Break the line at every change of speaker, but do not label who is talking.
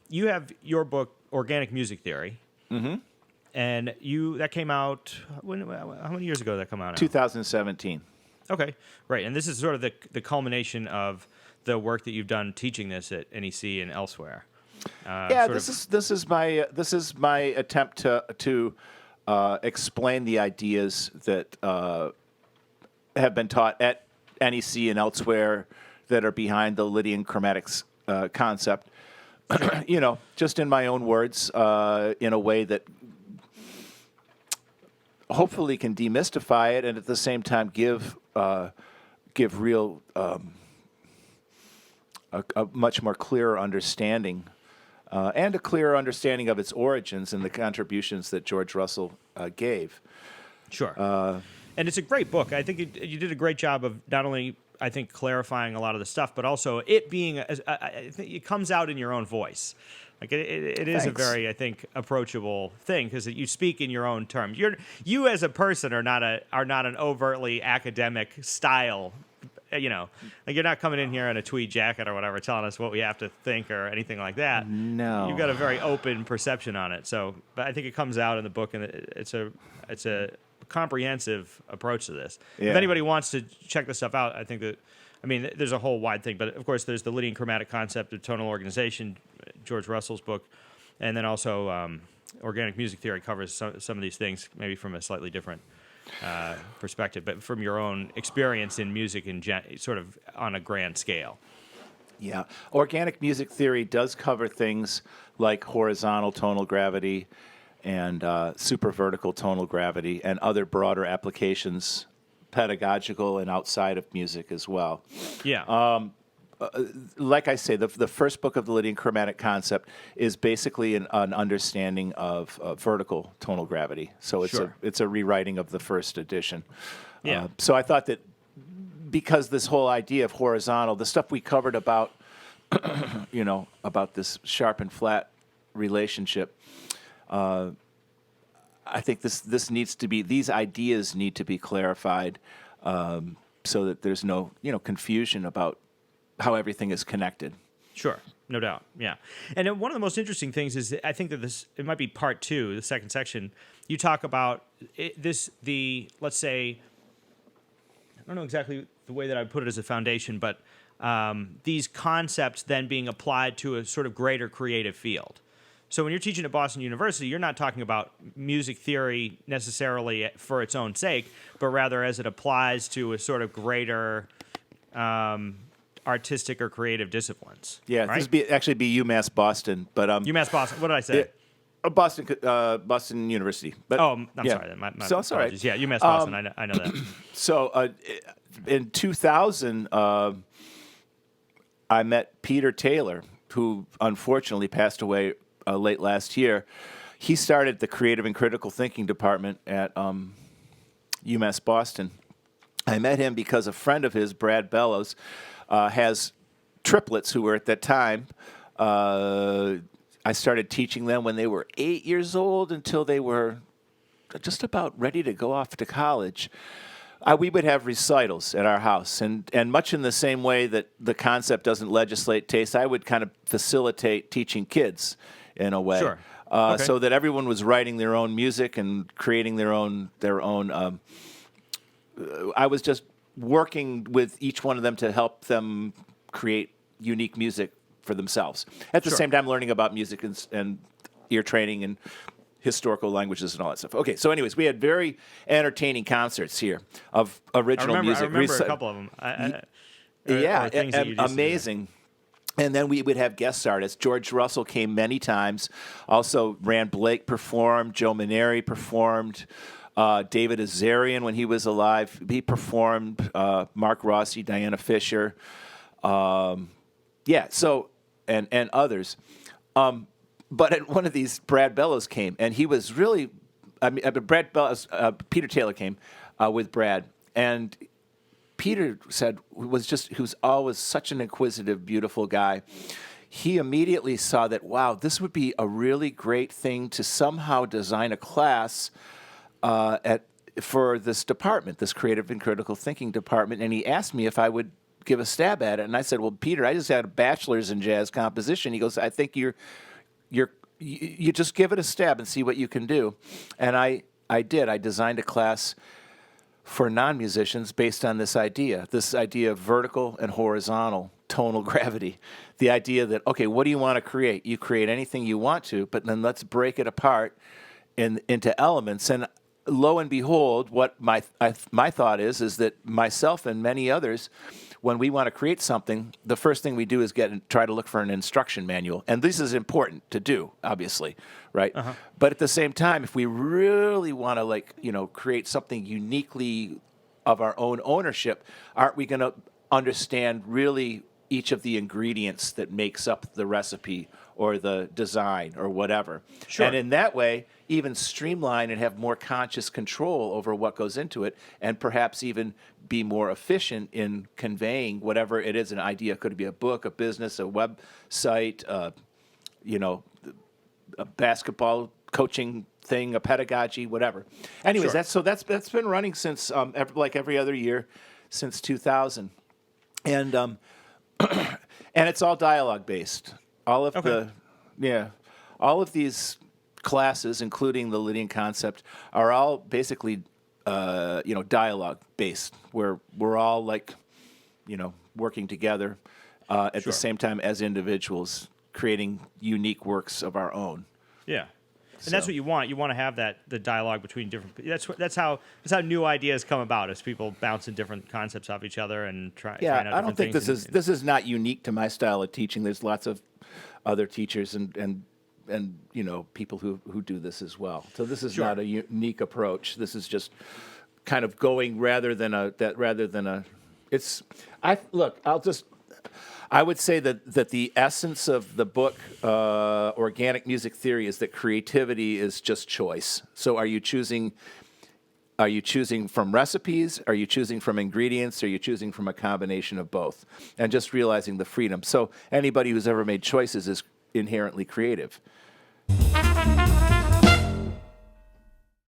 you have your book, Organic Music Theory. Mm-hmm. And that came out, how many years ago did that come out now?
2017.
Okay, right. And this is sort of the culmination of the work that you've done teaching this at NEC and elsewhere.
This is my attempt to explain the ideas that have been taught at NEC and elsewhere that are behind the Lydian chromatics concept. Just in my own words, in a way that hopefully can demystify it and at the same time give real a much more clearer understanding and a clearer understanding of its origins and the contributions that George Russell gave.
Sure. And it's a great book. I think you did a great job of not only, I think, clarifying a lot of the stuff, but also it being, I think it comes out in your own voice. Like it is a very, I think, approachable thing because you speak in your own terms. You as a person are not an overtly academic style. Like you're not coming in here in a tweed jacket or whatever, telling us what we have to think or anything like that.
No,
you've got a very open perception on it. So, but I think it comes out in the book, and it's a comprehensive approach to this.
Yeah.
If anybody wants to check this stuff out, there's a whole wide thing, but of course there's the Lydian chromatic concept of tonal organization, George Russell's book, and then also Organic Music Theory covers some of these things, maybe from a slightly different perspective, but from your own experience in music sort of on a grand scale.
Yeah. Organic music theory does cover things like horizontal tonal gravity and supervertical tonal gravity and other broader applications, pedagogical and outside of music as well.
Yeah.
Like I say, the first book of the Lydian chromatic concept is basically an understanding of vertical tonal gravity. So it's a rewriting of the first edition.
Yeah.
So I thought that because this whole idea of horizontal, the stuff we covered about, about this sharp and flat relationship, I think these ideas need to be clarified so that there's no confusion about how everything is connected.
Sure, no doubt, yeah. And one of the most interesting things is I think that it might be part 2, the second section. You talk about let's say, I don't know exactly the way that I would put it as a foundation, but these concepts then being applied to a sort of greater creative field. So when you're teaching at Boston University, you're not talking about music theory necessarily for its own sake, but rather as it applies to a sort of greater artistic or creative disciplines.
Yeah,
right?
This would actually be UMass Boston, but
UMass Boston. What did I say?
Boston University. But,
I'm sorry. My
so it's all right.
Yeah, UMass Boston. I know that.
So in 2000, I met Peter Taylor, who unfortunately passed away late last year. He started the Creative and Critical Thinking department at UMass Boston. I met him because a friend of his, Brad Bellows, has triplets who were at that time. I started teaching them when they were 8 years old until they were just about ready to go off to college. We would have recitals at our house, and much in the same way that the concept doesn't legislate taste, I would kind of facilitate teaching kids in a way.
Sure. Okay.
So that everyone was writing their own music and creating their own. I was just working with each one of them to help them create unique music for themselves. At the same time, learning about music and ear training and historical languages and all that stuff. Okay, so anyways, we had very entertaining concerts here of original music.
I remember a couple of them.
Amazing. And then we would have guest artists. George Russell came many times. Also, Rand Blake performed. Joe Maneri performed. David Azarian, when he was alive, he performed. Mark Rossi, Diana Fisher. And others. But at one of these, Brad Bellows came, and he was really, Peter Taylor came with Brad, and Peter he was always such an inquisitive, beautiful guy. He immediately saw that, wow, this would be a really great thing to somehow design a class for this department, this creative and critical thinking department, and he asked me if I would give a stab at it, and I said, well, Peter, I just had a bachelor's in jazz composition. He goes, I think you're you just give it a stab and see what you can do. And I did. I designed a class for non-musicians based on this idea of vertical and horizontal tonal gravity. The idea that, okay, what do you want to create? You create anything you want to, but then let's break it apart into elements. And lo and behold, what my thought is that myself and many others, when we want to create something, the first thing we do is try to look for an instruction manual. And this is important to do, obviously, right? Uh-huh. But at the same time, if we really want to create something uniquely of our own ownership, aren't we going to understand really each of the ingredients that makes up the recipe or the design or whatever? Sure. And in that way, even streamline and have more conscious control over what goes into it, and perhaps even be more efficient in conveying whatever it is, an idea. Could be a book, a business, a website, a basketball coaching thing, a pedagogy, whatever. Anyways, sure. That's been running since every other year since 2000, and and it's all dialogue based. All of these classes, including the Lydian concept, are all basically dialogue based, where we're all working together at the same time as individuals, creating unique works of our own.
Yeah. And that's what you want. You want to have the dialogue between different. That's how new ideas come about, as people bouncing different concepts off each other and try.
Yeah,
out
I don't think
things
this is not unique to my style of teaching. There's lots of other teachers and people who do this as well. So this is not a unique approach. This is just kind of going rather than a. I would say that the essence of the book, Organic Music Theory, is that creativity is just choice. So are you choosing from recipes? Are you choosing from ingredients? Are you choosing from a combination of both? And just realizing the freedom. So anybody who's ever made choices is inherently creative.